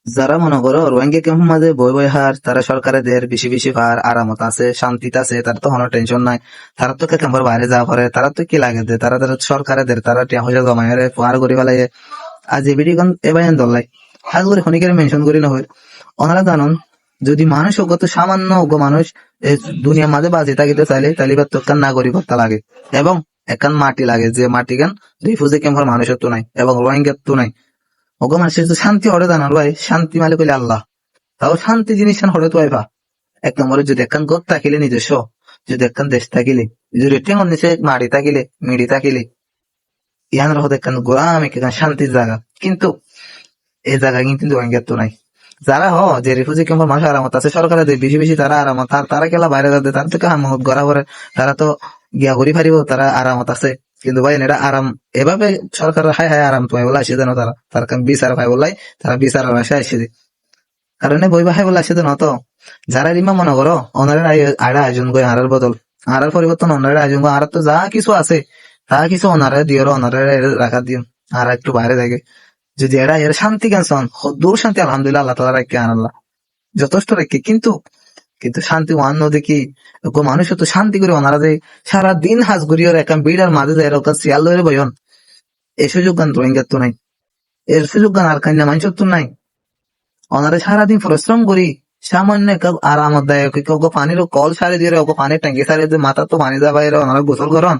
যারা মনে করো রোহিঙ্গা ক্যাম্প মাঝে বই বই হার তারা সরকারের বেশি বেশি হার আরামত আছে শান্তিতে আছে তার তো কোনো টেনশন নাই। তারা তো ক্যাম্পের বাইরে যাওয়া পরে তারা তো কি লাগে দে তারা তারা সরকারের তারা টিয়া পয়সা জমায় পার করে ফেলাই। আজ এবিডি কোন এবার দলাই হাজ করে খনিকের মেনশন করি না হয়। ওনারা জানুন যদি মানুষ অগত সামান্য অজ্ঞ মানুষ এই দুনিয়ার মাঝে বাঁচে থাকিতে চাইলে তাহলে বা তো একখান নাগরিকত্ব লাগে এবং একখান মাটি লাগে যে মাটি গান রিফিউজি ক্যাম্পের মানুষের তো নাই এবং রোহিঙ্গার তো নাই। ওগো মানুষের তো শান্তি হরে জানার ভাই শান্তি মালিক হইলে আল্লাহ। তাও শান্তি জিনিস হরে তো আইবা এক নম্বরে যদি একখান গত থাকিলে নিজস্ব যদি একখান দেশ থাকিলে যদি রেটিং নিচে মাটি থাকিলে মিডি থাকিলে ইয়ানোর হতে একখান গোলাম একখান শান্তির জায়গা কিন্তু এই জায়গা কিন্তু রোহিঙ্গার তো নাই। যারা যে রিফিউজি ক্যাম্পের মানুষ আরামত আছে সরকারের বেশি বেশি তারা আরামত আর তারা কেলা বাইরে যাতে তার থেকে হামত গড়া করে তারা তো গিয়া ঘুরি ফারিব তারা আরামত আছে। কিন্তু ভাই এটা আরাম এভাবে সরকার হাই হাই আরাম তোমায় বলে আসে যেন তারা তার কারণ বিচার ভাই বলাই তারা বিচার আসে আসে দিই কারণ বই ভাই বলে আসে না তো যারা রিমা মনে করো ওনারা আড়া আয়োজন করে আড়ার বদল আড়ার পরিবর্তন ওনারা আয়োজন করে আর তো যা কিছু আছে তা কিছু ওনারা দিও ওনারা রাখা দিও আর একটু বাইরে থাকে যদি এরা এর শান্তি কেন দূর শান্তি আলহামদুলিল্লাহ আল্লাহ তালা রাখে আনাল্লাহ যথেষ্ট রেখে কিন্তু কিন্তু শান্তি অন্য দেখি মানুষ তো শান্তি করে ওনারা যে সারা দিন হাজ করিও একটা বিড়ার মাঝে যায় ওকে শিয়াল ধরে বয়ন এই সুযোগ গান রোহিঙ্গার তো নাই এর সুযোগ গান আর কান্না মানুষের তো নাই। ওনারা সারাদিন পরিশ্রম করি সামান্য আরামদায়ক পানির কল সারি দিয়ে ওকে পানির ট্যাঙ্কি সারি দিয়ে মাথা তো পানি দেওয়া বাইরে ওনারা গোসল করন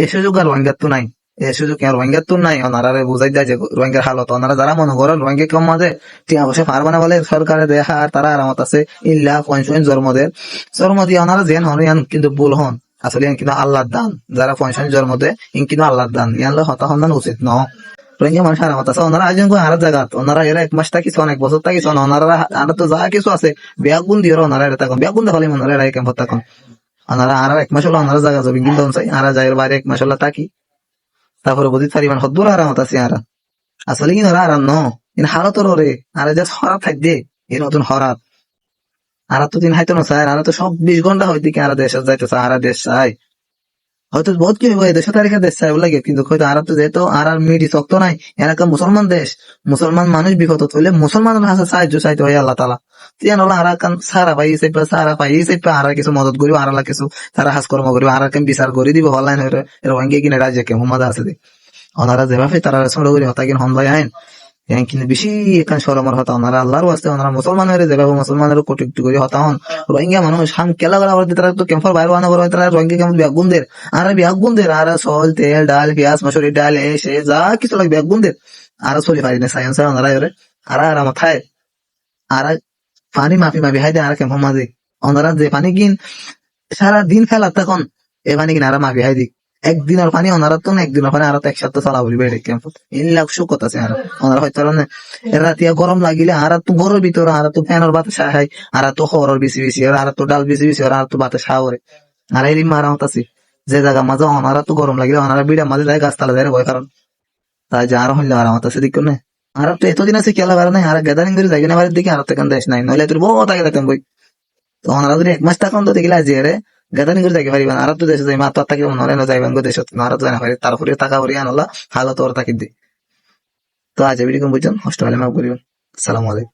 এই সুযোগ আর রোহিঙ্গার তো নাই। এই সুযোগ রোহিঙ্গার তো নাই ওনারা বুঝাই যায় যে রোহিঙ্গার হালত ওনারা যারা মনে করেন রোহিঙ্গা কম মাঝে টিয়া বসে পারবে না বলে সরকারে দেখা আর তারা আরামত আছে ইল্লা পয়সন জন্ম দিয়ে ওনারা জেন হন ইয়ান কিন্তু ভুল হন আসলে ইয়ান কিন্তু আল্লাহর দান যারা পয়সন জন্ম দেয় ইন কিন্তু আল্লাহর দান ইয়ান হতা হন্দান উচিত ন। রোহিঙ্গা মানুষ আরামত আছে ওনারা আয়োজন করে আর জায়গা ওনারা এরা এক মাস থাকিস অনেক বছর থাকিস ওনারা আর তো যা কিছু আছে বেগুন দিয়ে ওনারা এটা থাকুন বেগুন দেখালে ওনারা এরা ক্যাম্প থাকুন ওনারা আর এক মাস হলো ওনারা জায়গা যাবে কিন্তু চাই আর যাইয়ের বাইরে এক মাস হলো থাকি তারপরে বুঝি পারিবান হদ্দুর আরামত আছে আর আসলে কি ওরা আরাম ন ইন হালতর রে আর যা হরাত থাক দে এই নতুন হরাত আর তো দিন হাইতো না চাই আর তো 24 ঘন্টা হয়তো কি আর দেশে যাইতে চায় আর দেশ চাই হয়তো বহুত কি হইব দেশ তারিখে দেশ চাই লাগে কিন্তু হয়তো আর তো যেহেতু আর মিডি শক্ত নাই এলাকা মুসলমান দেশ মুসলমান মানুষ বিপদ হইলে মুসলমান হাসে সাহায্য চাইতে হয় আল্লাহ তালাতিয়ান হলো আর সারা পাইছে আর কিছু মদত করিব আর কিছু তারা হাস কর্ম করিব আর বিচার করে দিব অনলাইন হয়ে রোহিঙ্গা কিনে রাজ্যে কে মোহাম্মদ আছে ওনারা যেভাবে তারা ছোট করে হতা কিন হন আইন কিন্তু বেশি এখানে সরমর হতা ওনারা আল্লাহর আসতে ওনারা মুসলমানের যেভাবে মুসলমানের কটুক্তি করে হতা হন রোহিঙ্গা মানুষ হাম কেলা করা তারা তো ক্যাম্পার বাইরে বানা করে তারা রোহিঙ্গা কেমন বেগুনদের আর বেগুনদের আর সল তেল ডাল পেঁয়াজ মসুরি ডাল এসে যা কিছু লাগে বেগুনদের আর চলি পারি না সায়েন্স ওনারা আর আর আমার খায় আর পানি মাফি হাই দেয় আর ক্যাম্পার মাঝে ওনারা যে পানি কিন সারা দিন ফেলা তখন এ পানি কিনা আর মাফি হাই দিক একদিনের পানি ওনারা তো না একদিনের পানি আর তো এক সপ্তাহ চালা বলি বেড়ে ক্যাম্প এই লাখ সুখত আছে আর ওনারা হয়তো রাতিয়া গরম লাগিলে আর তো ঘরের ভিতরে আর তো ফ্যানের বাতাস খাই আর তো খবরের বেশি বেশি আর তো ডাল বেশি বেশি আর তো বাতাস খাওয়ারে আর এই মারামত আছে যে জায়গা মাঝে ওনারা তো গরম লাগিলে ওনারা বিড়া মাঝে যায় গাছতলা যায় ভয় কারণ তাই যে আর হইলে আরামত আছে দিক না আর তো এতদিন আছে খেলা বেড়া নাই আর গ্যাদারিং করে যাই না বাড়ির দিকে আর তো কেন দেশ নাই নইলে তোর বহুত আগে দেখতাম বই তো ওনারা যদি এক মাস তখন তো দেখলে আজ রে গাদানি করে যাইতে পারিবেন আর তো দেশে যাই মাত্র থাকি মনে হয় না যাইবেন গো দেশত আর তো জানা পারি তারপরে টাকা করি আনলা হালত ওর থাকি দি তো আজ ভিডিও কম বুঝছেন হোস্টেলে মাফ করিবেন। আসসালামু আলাইকুম।